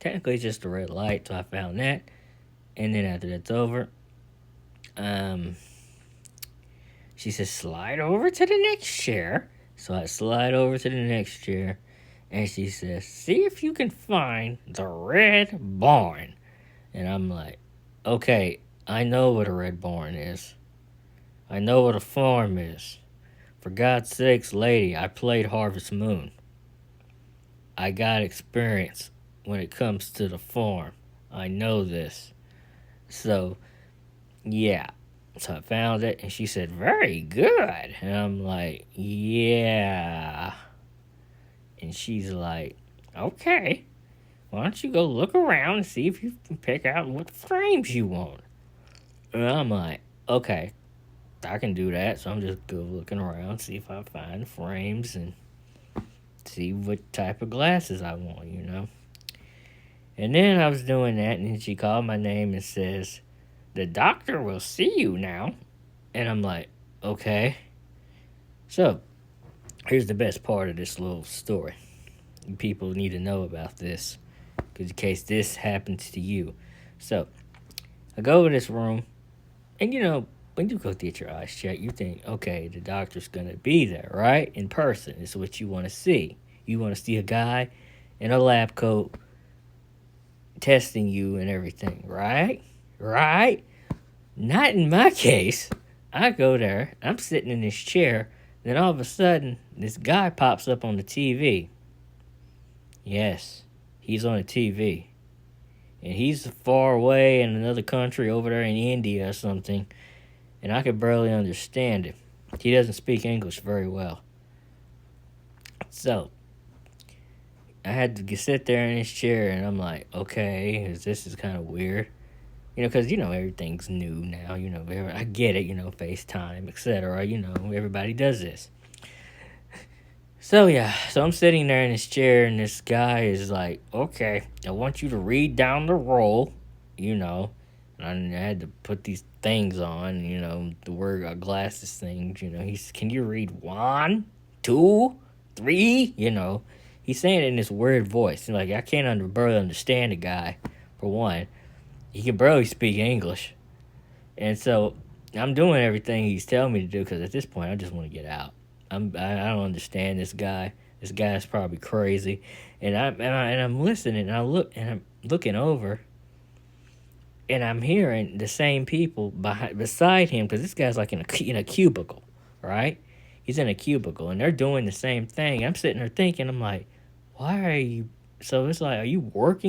Technically, it's just a red light, so I found that. And then after that's over, um, she says, slide over to the next chair. So I slide over to the next chair, and she says, see if you can find the red barn. And I'm like, okay, I know what a red barn is. I know what a farm is. For God's sakes, lady, I played Harvest Moon. I got experience when it comes to the farm. I know this. So, yeah. So I found it, and she said, very good. And I'm like, yeah. And she's like, okay. Why don't you go look around and see if you can pick out what frames you want? And I'm like, okay, I can do that. So I'm just go looking around, see if I find frames and see what type of glasses I want. And then I was doing that, and then she called my name and says, the doctor will see you now. And I'm like, okay. So, here's the best part of this little story. You people need to know about this, because in case this happens to you. So, I go to this room, and when you go get your eyes checked, you think, okay, the doctor's going to be there, right? In person. It's what you want to see. You want to see a guy in a lab coat testing you and everything, right? Right? Not in my case. I go there, I'm sitting in this chair, then all of a sudden, this guy pops up on the TV. Yes, he's on the TV. And he's far away in another country over there in India or something, and I could barely understand him. He doesn't speak English very well. So, I had to sit there in his chair, and I'm like, okay, this is kind of weird. Because, everything's new now. I get it, FaceTime, etc. Everybody does this. So, yeah. So, I'm sitting there in this chair, and this guy is like, okay, I want you to read down the roll, And I had to put these things on, the word glasses things, can you read 1, 2, 3, He's saying it in this weird voice. Like, I can't barely understand the guy, for one. He can barely speak English. And so I'm doing everything he's telling me to do, because at this point I just want to get out. I don't understand this guy. This guy's probably crazy. And I'm listening, and I'm looking over, and I'm hearing the same people beside him, because this guy's like in a cubicle, right? He's in a cubicle, and they're doing the same thing. I'm sitting there thinking, I'm like, why are you? So it's like, are you working